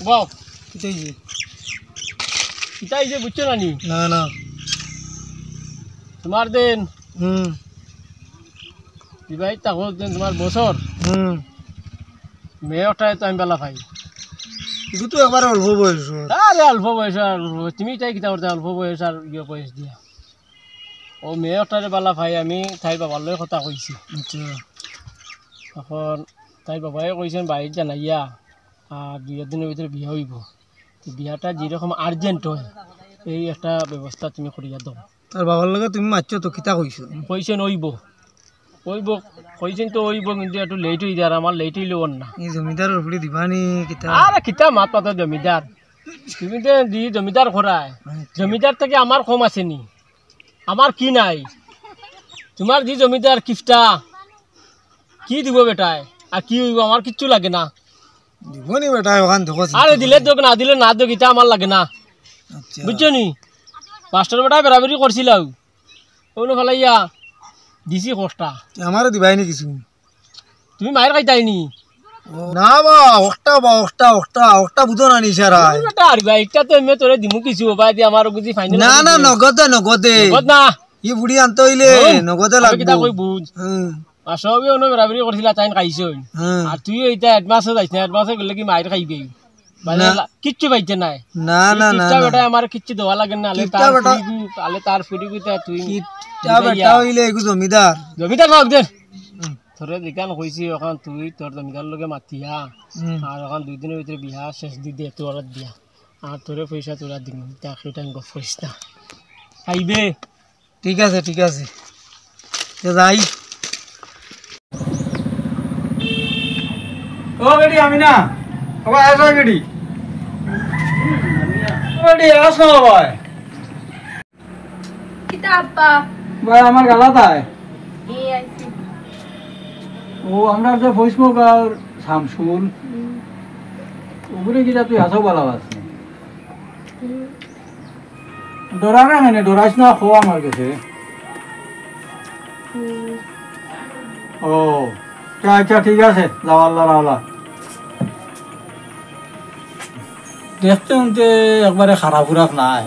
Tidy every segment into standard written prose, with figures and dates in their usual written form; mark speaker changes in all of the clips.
Speaker 1: বাও কিতাই যে বুঝছো না নি
Speaker 2: না না
Speaker 1: তোমার দিন বিবাহিত থাকো দিন তোমার বছর মেয়েটাই তো আমি বেলা পাই
Speaker 2: কিন্তু তো একবার অল্প বয়স
Speaker 1: আরে অল্প বয়স আর তুমি তাই কিতা করতে অল্প বয়স আর ইয়ে বয়স দিয়া ও মেয়েটারে বেলা পাই আমি তাই বাবার লগে কথা কইছি
Speaker 2: আচ্ছা
Speaker 1: এখন তাই বাবাই কইছেন বাড়ির জানাইয়া আর 2 দিনের ভিতরে বিয়ে হইব তো বিয়াটা যেরকম আর্জেন্ট হয় এই একটা ব্যবস্থা তুমি করিয়া দাও
Speaker 2: তার বাবার লগে তুমি মারছো তো কিতা কইছো
Speaker 1: কইছেন হইব হইব কইছেন তো হইব কিন্তু একটু লেট হয়ে যায় আমার লেট হইলেও না
Speaker 2: এই জমিদারের ফুলি দিবানি কিতা
Speaker 1: আরে কিতা মাত পাতা জমিদার তুমি তো দি জমিদার করায় জমিদার থেকে আমার কম আছে নি আমার কি নাই তোমার দি জমিদার কিফটা কি দিব বেটায় আর কি হইব আমার কিচ্ছু লাগে না
Speaker 2: দিবনি বেটা ওখান দেখো
Speaker 1: আরে দিলে তো না দিলে না দেখ এটা আমার লাগে না
Speaker 2: আচ্ছা
Speaker 1: বুঝছো নি মাস্টার বেটা বেড়াবেড়ি করছিলাম ওনো ফেলাইয়া দিছি কষ্টা
Speaker 2: আমারও দিবাইনি কিছু
Speaker 1: তুমি মায়ের খাইতাইনি
Speaker 2: না বা ওটা বুঝো না নিশারা
Speaker 1: বেটা আর বাইকটা তো এমনি তোরে দিমু কিছু বাই দি আমার বুঝি ফাইনাল
Speaker 2: না না নগদে
Speaker 1: না
Speaker 2: ই বুড়ি আনতে হইলে নগদে লাগবে
Speaker 1: কিতা কই বুঝ আর সবই ওনো বেড়াবেড়ি করছিলা তাইন খাইছো আর তুই এইটা অ্যাডভান্সে যাইছ না অ্যাডভান্সে গেলে কি মায়ের খাইবে কিচ্ছু পাইছে নাই
Speaker 2: না না না
Speaker 1: বেটা আমার কিচ্ছু দেওয়া লাগে না আলে তার ফুড়ি গুতা তুই
Speaker 2: বেটা হইলে এগু জমিদার
Speaker 1: হোক দে তোরে দেখান কইছি এখন তুই তোর জমিদার লগে মাতিয়া আর এখন 2 দিনের ভিতরে বিয়া শেষ দি দে তোর দিয়া আর তোরে পয়সা তোরা দিন তাকে টাইম গফ করিস না খাইবে
Speaker 2: ঠিক আছে যাই ও বেটি আমি না বাবা আসো বেটি বেটি আসো ভাই
Speaker 3: কিতা আব্বা
Speaker 2: ভাই আমার গালা তাই
Speaker 3: এই আইছি
Speaker 2: ও আমরা যে ফেসবুক আর শামসুল ওগুলো কিটা তুই আসো বলা আছে ডরা না মানে ডরাইস না খো আমার কাছে ও আচ্ছা ঠিক আছে যাও আল্লাহ রাওলা দেখতে শুনতে একবারে খারাপ খুরাক নাই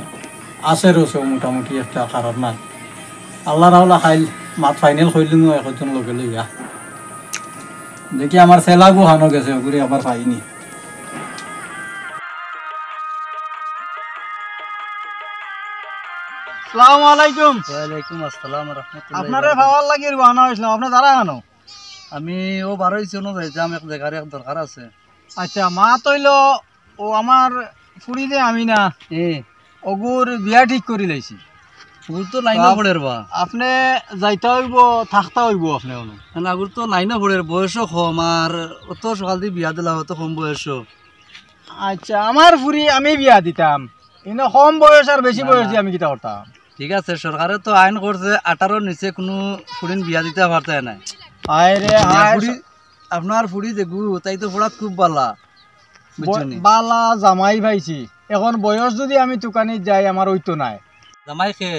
Speaker 2: আছে রয়েছে মোটামুটি একটা খারাপ নাই আল্লাহ রাওলা খাইল মাত ফাইনাল করলুম এখন লগে লইয়া দেখি আমার সেলাগো হানো গেছে ওগুলি আবার পাইনি আসসালামু আলাইকুম
Speaker 4: ওয়ালাইকুম আসসালাম রাহমাতুল্লাহ
Speaker 2: আপনারে ভালো লাগি বানা হইছিলাম আপনি দাঁড়া আনো
Speaker 4: আমি ও বার হইছি না যাইতাম এক জায়গার এক দরকার আছে
Speaker 2: আচ্ছা মা তইল ও আমার ফুড়ি দে আমি না অগুর বিয়া ঠিক করে লাইছি
Speaker 4: আগুর তো লাইন পড়ের বা
Speaker 2: আপনি যাইতে হইব থাকতে হইব আপনি
Speaker 4: আগুর তো লাইন পড়ের বয়সও কম আর অত সকাল দিয়ে বিয়া দিলা অত কম বয়সও
Speaker 2: আচ্ছা আমার ফুড়ি আমি বিয়া দিতাম কিন্তু কম বয়স আর বেশি বয়স দিয়ে আমি কিতা করতাম
Speaker 4: ঠিক আছে সরকারে তো আইন করছে 18 নিচে কোনো ফুড়িন বিয়া দিতে পারতে নাই
Speaker 2: আরে
Speaker 4: আপনার ফুড়ি দেখু তাই তো পড়াত খুব বালা বুঝছনি
Speaker 2: বালা জামাই পাইছি এখন বয়স যদি আমি দোকানে যাই আমার ওইতো নাই
Speaker 4: জামাই খে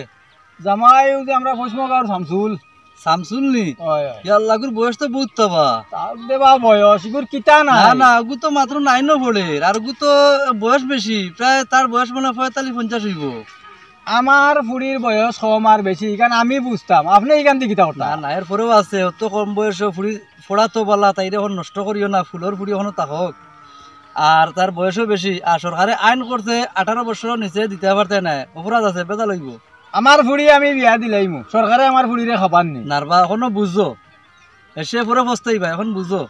Speaker 2: জামাই যে আমরা ফসমক আর শামসুল
Speaker 4: শামসুল নি
Speaker 2: হয়
Speaker 4: ইয়াল্লাগুর বয়স তো বহুত তবা
Speaker 2: তার দেবা বয়স ইগুর কিতা না
Speaker 4: না না আগু তো মাত্র 9 পড়ে আর আগু তো বয়স বেশি প্রায় তার বয়স মনে 45-50 হইব
Speaker 2: আমার ফুড়ির বয়স কম আর বেশি কারণ আমি বুঝতাম আপনি এখান থেকে কিতা
Speaker 4: না
Speaker 2: করতাম
Speaker 4: না এরপরেও আছে অত কম বয়সে ফুড়ি ফোড়া তো বালা তাই এখন নষ্ট করিও না ফুলের ফুড়ি এখনো থাকক আর তার বয়সও বেশি আর সরকারে আইন করছে 18 বছর নিচে দিতে পারতে না অপরাধ আছে বেদা লইব
Speaker 2: আমার ফুড়ি আমি বিয়া দিলাইমু সরকারে আমার ফুড়িরে খাবার নি
Speaker 4: নারবা এখনো বুঝো এসে পরে বসতেইবা এখন বুঝো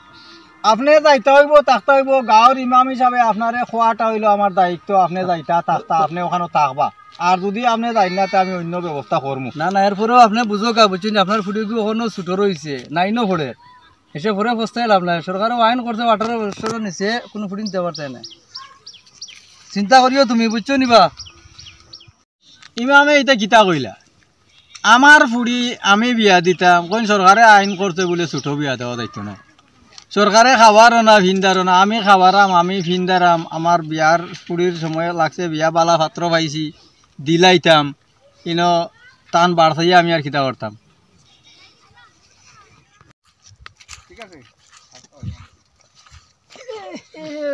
Speaker 2: আপনি যাইতে হইব থাকতে হইব গাঁৱৰ ইমাম হিসাবে আপনারে খোয়াটা হইলো আমার দায়িত্ব আপনি যাইতা থাকতা আপনি ওখানে থাকবা আর যদি আপনি যাই না আমি অন্য ব্যবস্থা করবো
Speaker 4: না না এরপরেও আপনি বুঝো কা বুঝছেন আপনার ফুড়িগু এখনো ছোটো রয়েছে নাইনও পড়ে এসে পরে বসতে লাভ নাই সরকারও আইন করছে 18 বছরের নিচে কোনো ফুড়ি দিতে পারতে না চিন্তা করিও তুমি বুঝছো নিবা
Speaker 2: ইমামে এটা গীতা কইলা আমার ফুড়ি আমি বিয়া দিতাম কোন সরকারে আইন করছে বলে ছোট বিয়া দেওয়া দায়িত্ব না সরকারে খাবারও না ভিন্দারও না আমি খাবারাম আমি ভিন্দারাম আমার বিয়ার ফুড়ির সময় লাগছে বিয়া বালা পাত্র পাইছি দিলাইতাম ইনো টান বাড়াইয়া আমি আর খিতা করতাম ঠিক আছে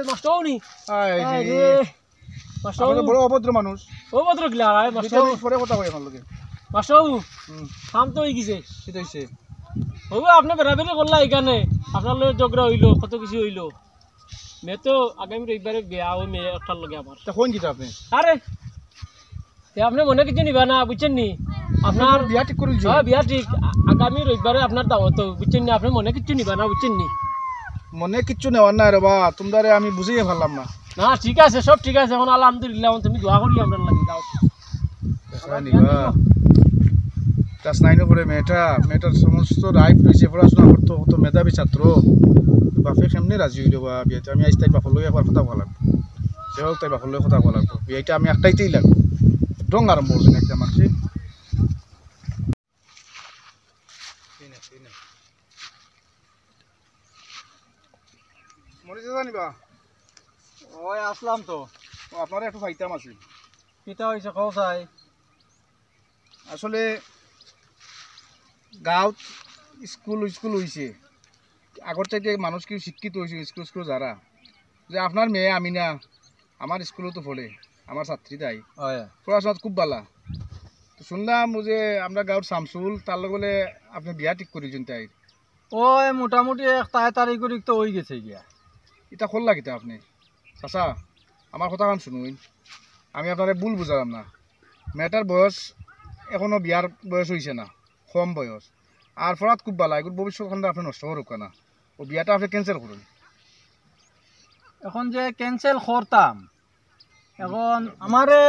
Speaker 1: মাস্টার নি মাস্টার
Speaker 5: বড় অভদ্র মানুষ
Speaker 1: ও মাত্র গিলা মাস্টার
Speaker 5: পরে কথা কই আমার লগে
Speaker 1: মাস্টার কাম তো হয়ে গেছে
Speaker 5: কি হইছে
Speaker 1: হবে আপনি বেড়াবেড়ি করলা এখানে আপনার লগে ঝগড়া হইলো কত কিছু হইলো মেয়ে তো আগামী রবিবারে বিয়া ওই মেয়ে একটার লগে আমার
Speaker 5: তা কোন কিতা আপনি
Speaker 1: আরে তে আপনি মনে কিছু নিবা না বুঝছেন নি আপনার
Speaker 5: বিয়া ঠিক করে দিছো
Speaker 1: হ্যাঁ বিয়া ঠিক আগামী রবিবারে আপনার দাওয়াত বুঝছেন নি আপনি মনে কিছু নিবা না বুঝছেন নি
Speaker 5: মনে কিচ্ছু নেওয়ার নাই রে বা তোমরা আমি বুঝিয়ে পারলাম না
Speaker 1: না ঠিক আছে সব ঠিক আছে এখন আলহামদুলিল্লাহ এখন তুমি দোয়া করি আমরা লাগি যাও
Speaker 5: ক্লাস 9 করে মেয়েটার সমস্ত রাইট রয়েছে পড়াশোনা করতো কত মেধাবী ছাত্র বাপে কেমনি রাজি হইল বা বিয়েতে আমি আজ তাই বাপর লগে একবার কথা বলা লাগবো সে হোক তাই বাপর লগে কথা বলা লাগবো বিয়েটা আমি একটাইতেই লাগবো রং আরম্ভ করছেন একটা মানুষ মরিচা জানিবা
Speaker 2: ওই আসলাম তো
Speaker 5: আপনারা একটু ফাইতাম আছে
Speaker 2: কিতা হয়েছে কও চাই
Speaker 5: আসলে গাঁৱত স্কুল হয়েছে আগর চাইতে মানুষ কি শিক্ষিত হয়েছে স্কুল যারা যে আপনার মেয়ে আমিনা আমার স্কুলও তো পড়ে আমার ছাত্রী তাই
Speaker 2: হয়
Speaker 5: পড়াশোনা খুব ভালো তো শুনলাম যে আমরা গাঁৱৰ শামসুল তার লগে বলে আপনি বিয়া ঠিক করেছেন তাই
Speaker 2: ওই মোটামুটি 1 তারিখ তো হয়ে গেছে গিয়া
Speaker 5: এটা করলা কিতা আপনি চাচা আমার কথা কান শুনুন আমি আপনারে ভুল বুঝালাম না মেয়েটার বয়স এখনো বিয়ার বয়স হয়েছে না কম বয়স আর পড়াত খুব ভালো এগুলো ভবিষ্যৎখানটা আপনি নষ্ট করুক না ও বিয়াটা আপনি ক্যান্সেল করুন
Speaker 2: এখন যে ক্যান্সেল করতাম এখন আমারে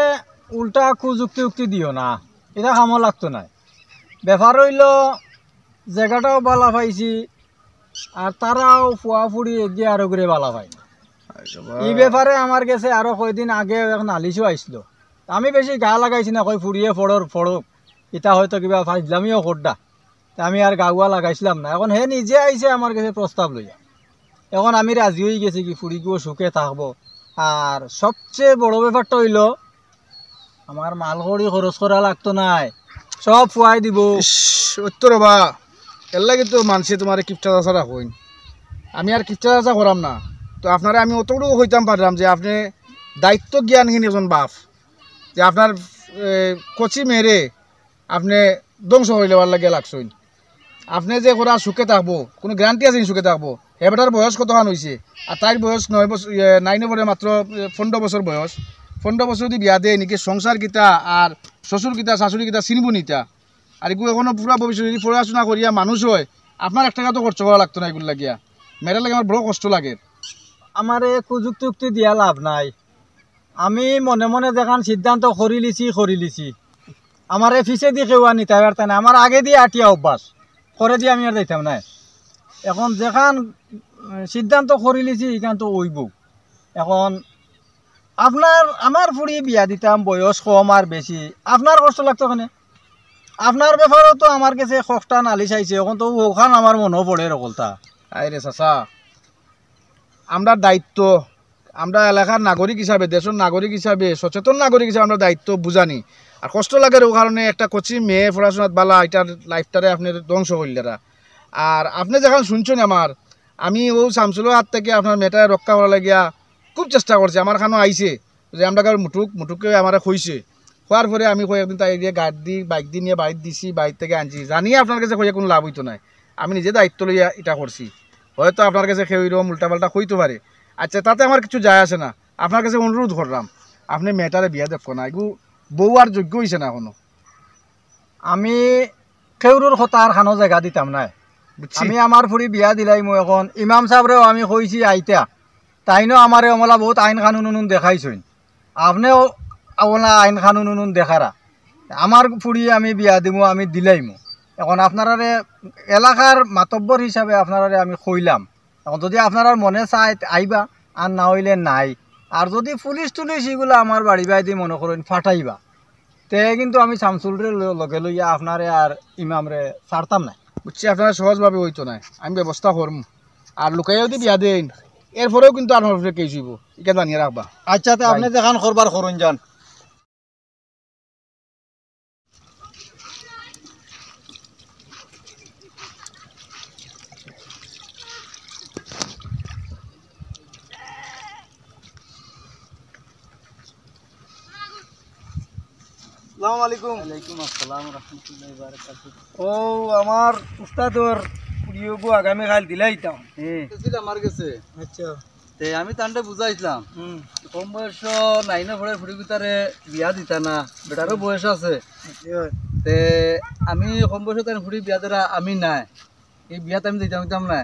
Speaker 2: উল্টা যুক্তি দিও না এটা কামো লাগতো না ব্যাপার হইল জায়গাটাও বালা পাইছি আর তারাও ফুয়া ফুড়ি এগিয়ে আরো করে বালা পাই এই ব্যাপারে আমার কাছে আরো কয়দিন আগে নালিশও আইসলো আমি বেশি গা লাগাইছি না কই ফুড়িয়ে ফড়ক এটা হয়তো কিবা ফাইজলামিও করডা আমি আর গাগুয়া লাগাইছিলাম না এখন হে নিজে আইছে আমার কাছে প্রস্তাব লইয়া এখন আমি রাজি হয়ে গেছি কি ফুড়িগুলো সুখে থাকবো আর সবচেয়ে বড় ব্যাপারটা হইল আমার মাল কড়ি খরচ করা লাগতো নাই সব ফুয়াই দিব
Speaker 5: সত্য রবা এর লাগে তো মানছে তোমার কিপটা চাষা রাখুন আমি আর কিপটা চাষা করাম না তো আপনারা আমি অতটুকু হইতাম পারলাম যে আপনি দায়িত্ব জ্ঞানহীন একজন বাপ যে আপনার কচি মেরে আপনি ধ্বংস হয়ে যাওয়ার লাগে লাগছইন আপনি যে করা সুখে থাকবো কোনো গ্যারান্টি আছে সুখে থাকবো এবারটার বয়স কতখান হয়েছে আর তার বয়স 9 বছর 9 পরে মাত্র 15 বছর বয়স 15 বছর যদি বিয়া দেয় নাকি সংসার কিতা আর শ্বশুর কিতা শাশুড়ি কিতা চিনব নিতা আর এগুলো এখনো পুরা ভবিষ্যৎ যদি পড়াশোনা করিয়া মানুষ হয় আপনার 1 টাকা তো খরচ করা লাগতো না এগুলো লাগিয়া মেয়েটার লাগে আমার বড় কষ্ট লাগে
Speaker 2: আমার যুক্তি দিয়া লাভ নাই আমি মনে মনে দেখান সিদ্ধান্ত করি লিছি আমার ফিসে দিয়ে কেউ নিতে পারতে না আমার আগে দিয়ে আটিয়া অভ্যাস করে দিয়ে আমি আর যাইতাম না এখন যেখান সিদ্ধান্ত করি লিছি এখান তো ওইব এখন আমার ফুড়ি বিয়া দিতাম বয়স কম আর বেশি আপনার কষ্ট লাগতো ওখানে আপনার ব্যাপারেও তো আমার কাছে খকটা নালিশ আইছে এখন তো ওখান আমার মনেও পড়ে রকলতা
Speaker 5: আরে চাচা আমরা দায়িত্ব আমরা এলাকার নাগরিক হিসাবে দেশের নাগরিক হিসাবে সচেতন নাগরিক হিসাবে আমরা দায়িত্ব বুঝানি আর কষ্ট লাগে ও কারণে একটা কচি মেয়ে পড়াশোনাত বালা এটার লাইফটারে আপনি ধ্বংস করলেরা আর আপনি যখন শুনছেন আমি ও শামসুলের হাত থেকে আপনার মেয়েটা রক্ষা করা লাগিয়া খুব চেষ্টা করছি আমার খানো আইছে যে আমরা মুটুকে আমার খুঁজছে খোয়ার পরে আমি কয়েকদিন তাই দিয়ে বাইক দিয়ে নিয়ে বাড়িতে দিছি বাড়ির থেকে আনছি জানিয়ে আপনার কাছে কয়ে কোনো লাভ হইতো নাই আমি নিজে দায়িত্ব লইয়া এটা করছি হয়তো আপনার কাছে কেউ এরকম উল্টাপাল্টা হইতে পারে আচ্ছা তাতে আমার কিছু যায় আসে না আপনার কাছে অনুরোধ করলাম আপনি মেয়েটারে বিয়া দেখো না এগু বউ আর যোগ্য হয়েছে না এখনো
Speaker 2: আমি কেউরুর কথা আর খানো জায়গা দিতাম নাই আমি আমার ফুড়ি বিয়া দিলাই মই এখন ইমাম সাহেবরেও আমি কইছি আইতা তাইনো আমারে অমলা বহুত আইন কানুন দেখাইছইন আপনিও ওলা আইন কানুন দেখারা আমার ফুড়ি আমি বিয়া দিমু আমি দিলাইমু এখন আপনারারে এলাকার মাতব্বর হিসাবে আপনারারে আমি কইলাম এখন যদি আপনার মনে চায় আইবা আর না হইলে নাই আর যদি পুলিশ এগুলো আমার বাড়ি বাড়ি মনে করেন ফাটাইবা তে কিন্তু আমি শামসুলরে লগে লইয়া আপনারে আর ইমামরে ছাড়তাম না
Speaker 5: বুঝছি আপনারা সহজভাবে হইতো না আমি ব্যবস্থা করম আর লুকাইয়া যদি বিয়া দেন এরপরেও কিন্তু আর কেউ যাইব এটা জানিয়ে রাখবা
Speaker 2: আচ্ছা তে আপনি দেখান করবার করুন যান
Speaker 4: আসসালামু আলাইকুম। ওয়ালাইকুম আসসালাম রাহমাতুল্লাহি ওয়া বারাকাতুহু। ও আমার উস্তাদর প্রিয়গো আগামী কাল দিলাইতাম আমার কাছে। আচ্ছা তে আমি তান্ডে বুঝাইছিলাম কম বয়স নাইনে পড়ে ফুড়ি ভিতরে বিয়া দিতা না, বেটারও বয়স আছে। তে আমি কম বয়স তাই ফুড়ি বিয়া দেরা আমি নাই, এই বিয়াত আমি দিতাম না।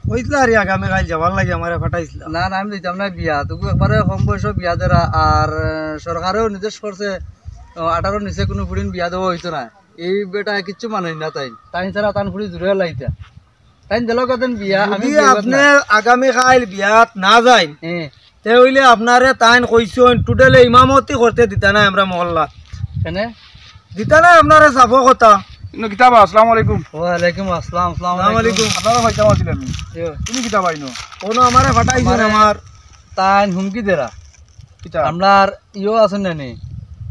Speaker 4: কইছিল আর আগামী কাল যাবার লাগে আমার ফাটাইছিল। না না আমি দিতাম না বিয়া, তবু একবারে কম বয়স বিয়া দেরা। আর সরকারেও নির্দেশ করছে 18 নিচে কোনো ফুড়িন বিয়া দেওয়া হইতো না। এই বেটা কিচ্ছু মানে না, তাই তাই ছাড়া তান ফুড়ি জুড়ে লাইতা তাই দিল কেন বিয়া। আমি আপনি আগামী কাল বিয়াত না যাই তে হইলে আপনারে তাইন কইছেন টোটালে ইমামতি করতে দিতা না আমরা মহল্লা কেন দিতা না আপনারে সাফ কথা।
Speaker 5: ইনো কিতাব আসসালামু আলাইকুম।
Speaker 4: ওয়ালাইকুম আসসালাম। আসসালামু আলাইকুম।
Speaker 5: আপনারা ফাইতাম আছিল আমি তুমি কিতাব আইনো
Speaker 4: কোনো আমারে ফাটাইছেন আমার তাইন হুমকি দেরা
Speaker 5: কিতাব
Speaker 4: আপনার ইও আছেন নানি